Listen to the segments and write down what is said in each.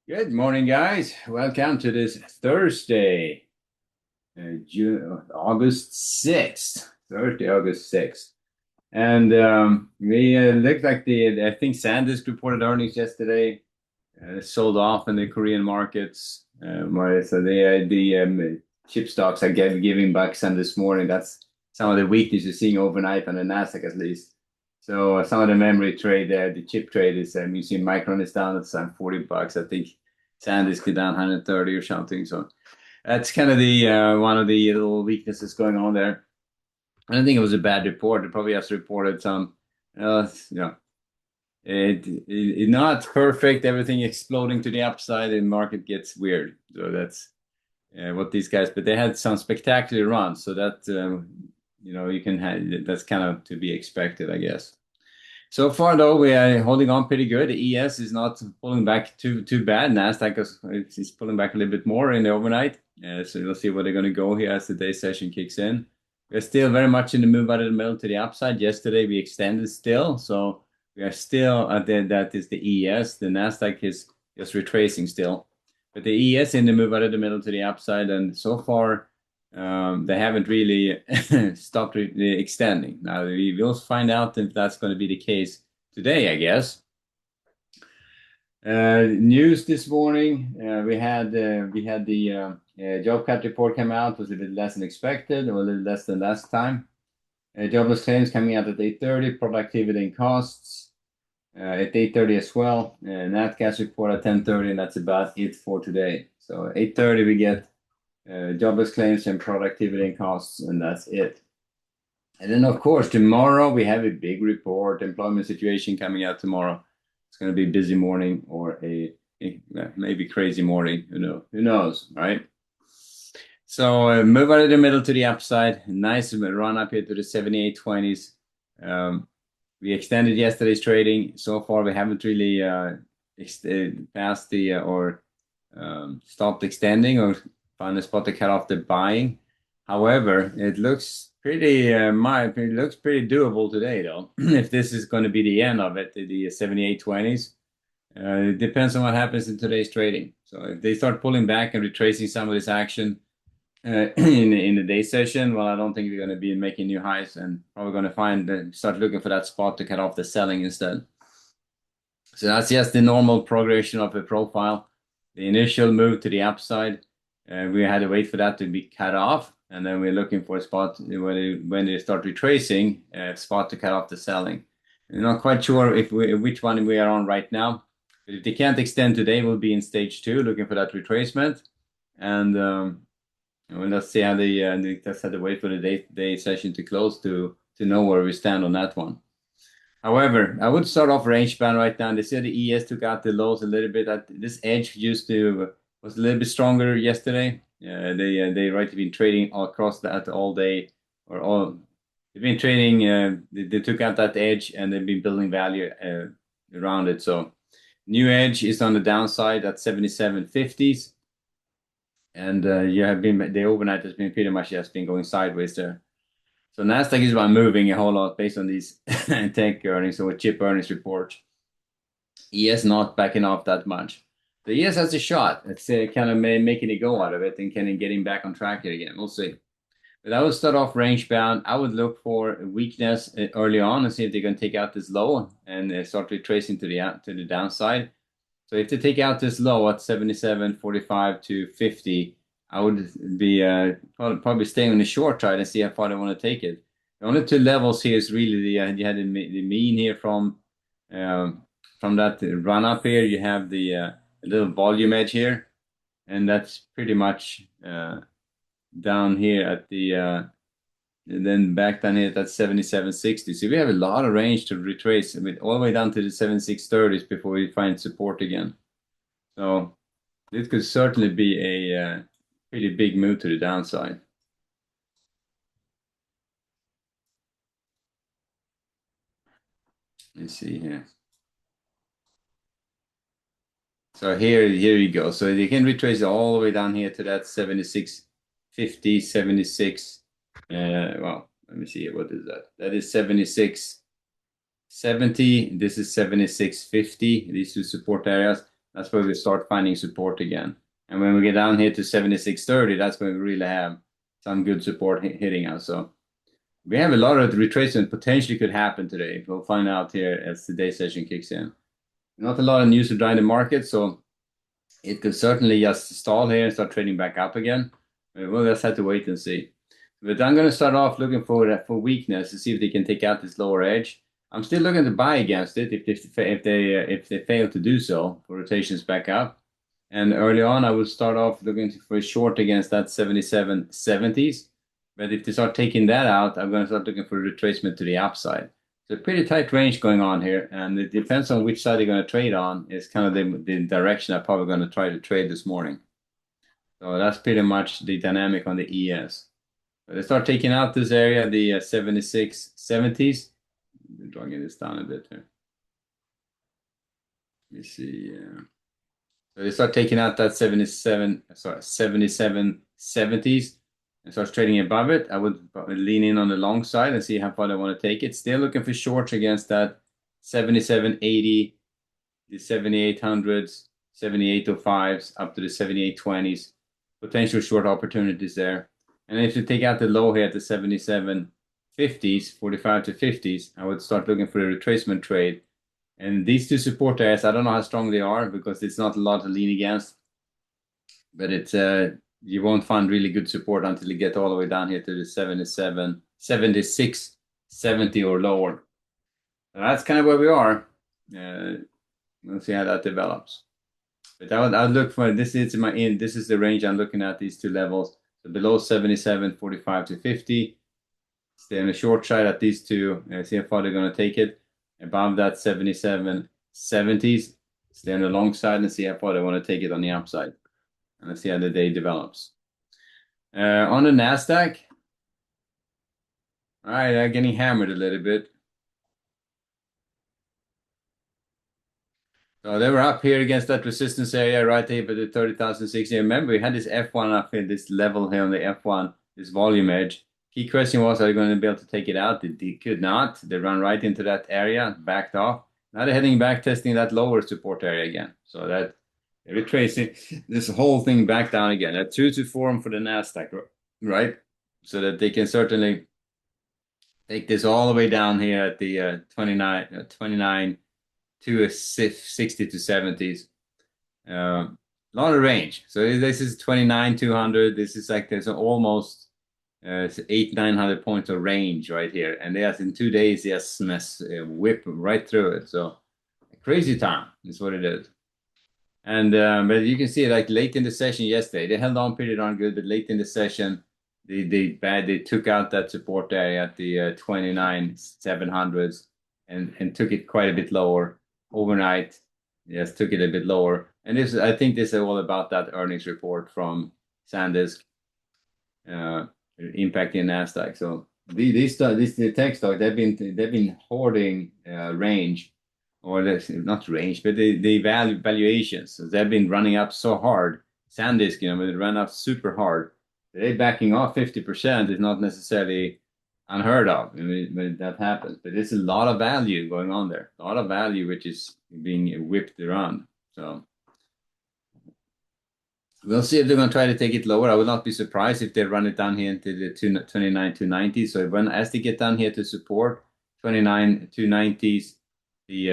Good morning, guys. Welcome to this Thursday, August 6th. Thursday, August 6th. And we looked like I think SanDisk reported earnings yesterday, sold off in the Korean markets. So the chip stocks are giving back some this morning. That's some of the weakness you're seeing overnight on the Nasdaq at least. So some of the memory trade, the chip trade is, you see Micron is down at some $40. I think SanDisk is down 130 or something. So that's kind of the one of the little weaknesses going on there. I don't think it was a bad report. It probably has reported some, it not perfect. Everything exploding to the upside, and market gets weird. So that's what these guys. But they had some spectacular runs. So that you can have that's kind of to be expected, I guess. So far, though, we are holding on pretty good. The ES is not pulling back too bad. Nasdaq is pulling back a little bit more in the overnight. So we'll see where they're going to go here as the day session kicks in. We're still very much in the move out of the middle to the upside. Yesterday we extended still, so we are still at that is the ES. The Nasdaq is just retracing still, but the ES in the move out of the middle to the upside, and so far they haven't really stopped extending. Now we will find out if that's going to be the case today, I guess. News this morning, we had the job cut report come out. It was a bit less than expected, or a little less than last time. Jobless claims coming out at 8:30, productivity and costs at 8:30 as well. NatGas report at 10:30, and that's about it for today. So 8:30 we get jobless claims and productivity and costs, and that's it. And then, of course, tomorrow we have a big report, employment situation coming out tomorrow. It's going to be a busy morning or a maybe crazy morning. Who knows, right? So move out of the middle to the upside. Nice run up here to the 78.20s. We extended yesterday's trading. So far, we haven't really passed the or stopped extending or found a spot to cut off the buying. However, it looks pretty doable today, though. If this is going to be the end of it, the 78.20s. It depends on what happens in today's trading. So if they start pulling back and retracing some of this action in the day session, well, I don't think we're going to be making new highs, and probably going to start looking for that spot to cut off the selling instead. So that's just the normal progression of a profile. The initial move to the upside, we had to wait for that to be cut off, and then we're looking for a spot when they start retracing, a spot to cut off the selling. I'm not quite sure which one we are on right now. But if they can't extend today, we'll be in stage 2, looking for that retracement, and let's see how they just had to wait for the day session to close to know where we stand on that one. However, I would start off range bound right now. They said the ES took out the lows a little bit. This edge was a little bit stronger yesterday. They right have been trading all across that all day they've been trading. They took out that edge and they've been building value around it. So new edge is on the downside at 77.50s, and the overnight has been pretty much just been going sideways there. So Nasdaq is about moving a whole lot based on these tech earnings or chip earnings reports. ES not backing off that much. The ES has a shot. It's kind of making a go out of it and kind of getting back on track here again. We'll see. But I would start off range bound. I would look for weakness early on and see if they can take out this low and start retracing to the downside. So if they take out this low at 77.45 to 50, I would be probably staying on the short side and see how far they want to take it. The only two levels here is really you had the mean here from that run up here. You have the little volume edge here, and that's pretty much down here at the and then back down here at 77.60. So we have a lot of range to retrace, all the way down to the 76.30s before we find support again. So this could certainly be a pretty big move to the downside. Let's see here. So here you go. So you can retrace it all the way down here to that 76.50, 76. Well, let me see. What is that? That is 76.60 70, this is 76.50, these two support areas. That's where we start finding support again. And when we get down here to 76.30, that's when we really have some good support hitting us. So we have a lot of retracement potentially could happen today. We'll find out here as the day session kicks in. Not a lot of news to drive the market, so it could certainly just stall here and start trading back up again. We'll just have to wait and see. But I'm going to start off looking for weakness to see if they can take out this lower edge. I'm still looking to buy against it if they fail to do so for rotations back up. And early on, I will start off looking for a short against that 77.70s. But if they start taking that out, I'm going to start looking for a retracement to the upside. So a pretty tight range going on here, and it depends on which side you're going to trade on. Is kind of the direction I'm probably going to try to trade this morning. So that's pretty much the dynamic on the ES. So they start taking out this area, the 76.70s. I'm dragging this down a bit here. Let me see. So they start taking out that 77.70s and starts trading above it. I would lean in on the long side and see how far they want to take it. Still looking for shorts against that 77.80, the 7800s, 7805s, up to the 7820s. Potential short opportunities there. And if you take out the low here at the 77.50s, 45 to 50s, I would start looking for a retracement trade. And these two support areas, I don't know how strong they are because it's not a lot to lean against. But it's you won't find really good support until you get all the way down here to the 77, 76, 70 or lower. And that's kind of where we are. We'll see how that develops. But I'll look for this is this is the range I'm looking at, these two levels. So below 77, 45 to 50. Stay on the short side at these two. See how far they're going to take it. Above that 77, 70s. Stay on the long side and see how far they want to take it on the upside. And let's see how the day develops. On the NASDAQ. All right, I'm getting hammered a little bit. So they were up here against that resistance area right there by the 30,060. Remember, we had this F1 up here, this level here on the F1, this volume edge. Key question was, are they going to be able to take it out? They could not. They ran right into that area, backed off. Now they're heading back, testing that lower support area again. So that they're retracing this whole thing back down again. A true to form for the NASDAQ, right? So that they can certainly take this all the way down here at the 29 to 60 to 70s. A lot of range. So this is 29,200. This is like there's almost 800-900 points of range right here, and they in 2 days they just whip right through it. So a crazy time is what it is. And but you can see like late in the session yesterday, they held on pretty darn good, but late in the session they took out that support area at the 29,700s and took it quite a bit lower overnight. Yes, took it a bit lower. And this, I think this is all about that earnings report from SanDisk impacting NASDAQ. So these the tech stock, they've been hoarding range, or not range, but the valuations. So they've been running up so hard. SanDisk, it ran up super hard. They backing off 50% is not necessarily unheard of. I mean, when that happens, but there's a lot of value going on there. A lot of value which is being whipped around. So we'll see if they're going to try to take it lower. I would not be surprised if they run it down here into the 29,290. So as they get down here to support 29,290s, the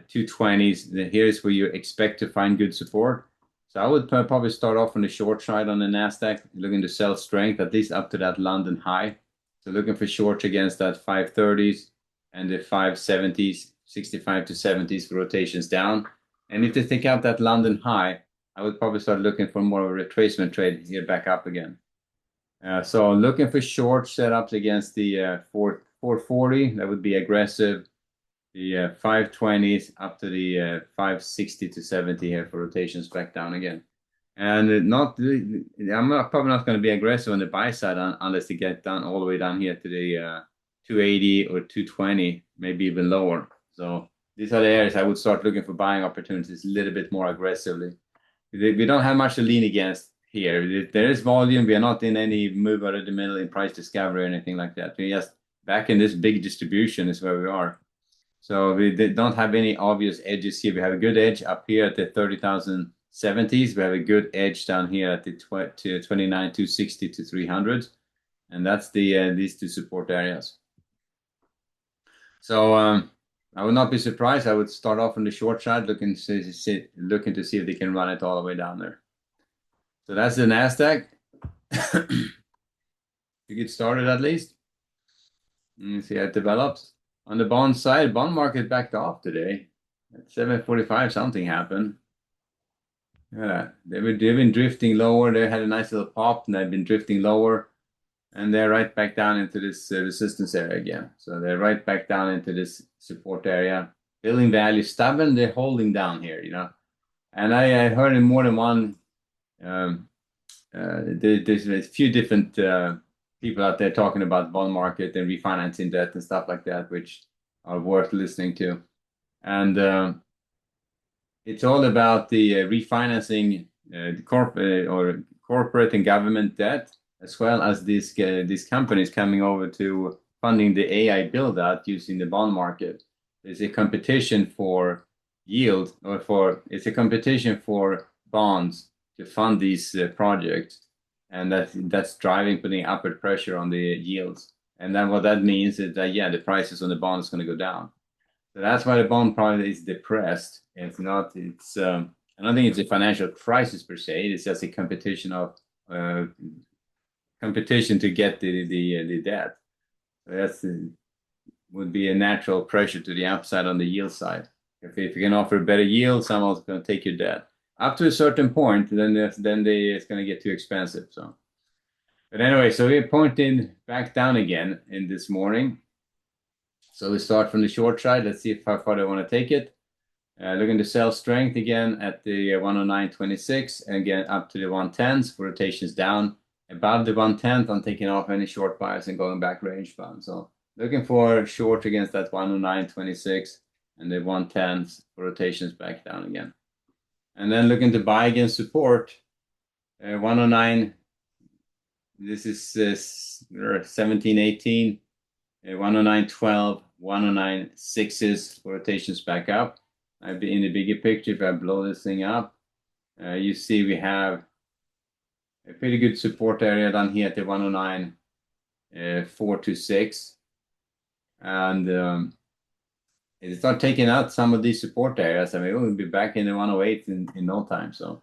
220s, here's where you expect to find good support. So I would probably start off on the short side on the NASDAQ, looking to sell strength, at least up to that London high. So looking for shorts against that 530s and the 570s, 65 to 70s for rotations down. And if they take out that London high, I would probably start looking for more of a retracement trade here back up again. So looking for short setups against the 440, that would be aggressive. The 520s up to the 560 to 70 here for rotations back down again. And I'm probably not going to be aggressive on the buy side unless they get down all the way down here to the 280 or 220, maybe even lower. So these are the areas I would start looking for buying opportunities a little bit more aggressively. We don't have much to lean against here. There is volume. We are not in any move out of the middle in price discovery or anything like that. We're just back in this big distribution is where we are. So we don't have any obvious edges here. We have a good edge up here at the 30,070s. We have a good edge down here at the 29,260 to 300, and that's these two support areas. So I would not be surprised. I would start off on the short side, looking to see if they can run it all the way down there. So that's the Nasdaq. To get started at least. Let me see how it develops. On the bond side, bond market backed off today. At 7:45, something happened. Yeah, they've been drifting lower. They had a nice little pop, and they've been drifting lower, and they're right back down into this resistance area again. So they're right back down into this support area. Building value stubborn. They're holding down here, you know. And I heard in more than one. There's a few different people out there talking about bond market and refinancing debt and stuff like that, which are worth listening to. And it's all about the refinancing the corporate and government debt, as well as these companies coming over to funding the AI build out using the bond market. There's a competition for yield, it's a competition for bonds to fund these projects, and that's putting upward pressure on the yields. And then what that means is that the prices on the bond is going to go down. So that's why the bond price is depressed. I don't think it's a financial crisis per se. It's just a competition to get the debt. So would be a natural pressure to the upside on the yield side. If you can offer a better yield, someone's going to take your debt up to a certain point. Then it's going to get too expensive. So, but anyway, so we're pointing back down again in this morning. So we start from the short side. Let's see how far they want to take it. Looking to sell strength again at the 109.26, and again up to the 110s for rotations down. Above the 110th, I'm taking off any short bias and going back range bound. So looking for short against that 109.26 and the 110s for rotations back down again. And then looking to buy against support, 109. This is 17.18. 109.12, 109.6s for rotations back up. I'd be in the bigger picture. If I blow this thing up, you see we have a pretty good support area down here at the 109.426, and it start taking out some of these support areas. I mean, we'll be back in the 108 in no time. So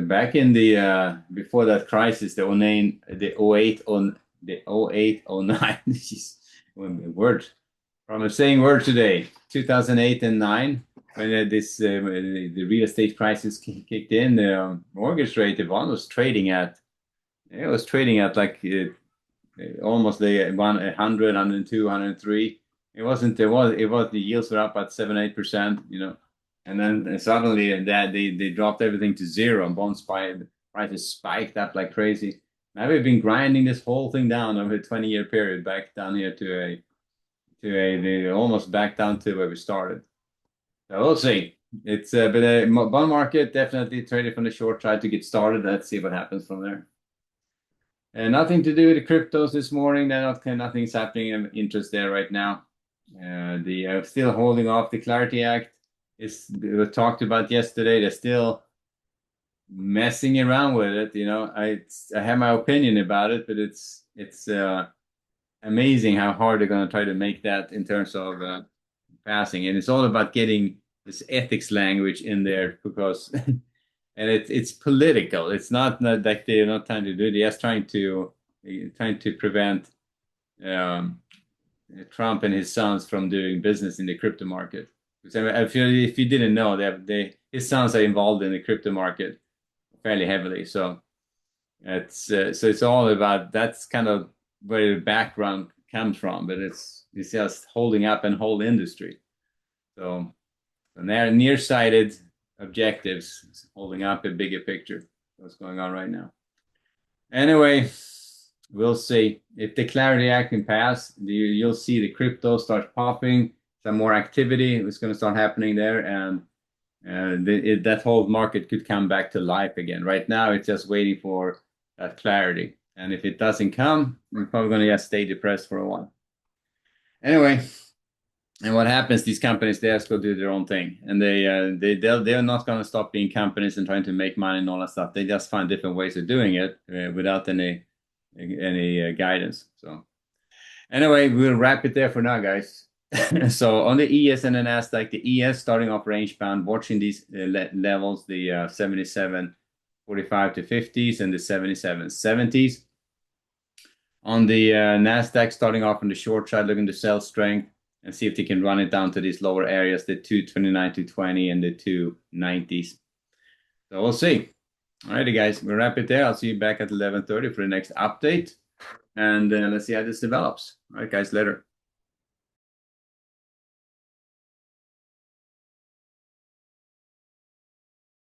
back in the before that crisis, the 0809. This is word from a saying word today. 2008 and 9, when the real estate crisis kicked in, the mortgage rate, the bond was trading at like almost the 100, 102, 103. The yields were up at 7-8%, you know, and then suddenly they dropped everything to zero, and bond prices spiked up like crazy. Now we've been grinding this whole thing down over a 20-year period, back down here to almost back down to where we started. So we'll see. It's but bond market definitely traded from the short side to get started. Let's see what happens from there. And nothing to do with the cryptos this morning. Nothing's happening of interest there right now. The still holding off the Clarity Act. It was talked about yesterday. They're still messing around with it. You know, I have my opinion about it, but it's amazing how hard they're going to try to make that in terms of passing. And it's all about getting this ethics language in there, because and it's political. It's not like they're not trying to do it. They're just trying to prevent Trump and his sons from doing business in the crypto market. If you didn't know, his sons are involved in the crypto market fairly heavily. So it's all about, that's kind of where the background comes from, but it's just holding up a whole industry. So they're nearsighted objectives holding up a bigger picture. What's going on right now? Anyway, we'll see if the Clarity Act can pass. You'll see the crypto start popping. Some more activity is going to start happening there, and that whole market could come back to life again. Right now, it's just waiting for that clarity. And if it doesn't come, we're probably going to just stay depressed for a while. Anyway, And what happens? These companies, they just go do their own thing, and they're not going to stop being companies and trying to make money and all that stuff. They just find different ways of doing it without any guidance. So anyway, we'll wrap it there for now, guys. So on the ES and the Nasdaq, the ES starting off range bound, watching these levels, the 77.45 to 50s and the 77.70s. On the Nasdaq, starting off on the short side, looking to sell strength and see if they can run it down to these lower areas, the 229 to 20 and the 290s. So we'll see. All righty, guys, we'll wrap it there. I'll see you back at 11:30 for the next update, and let's see how this develops. All right, guys, later.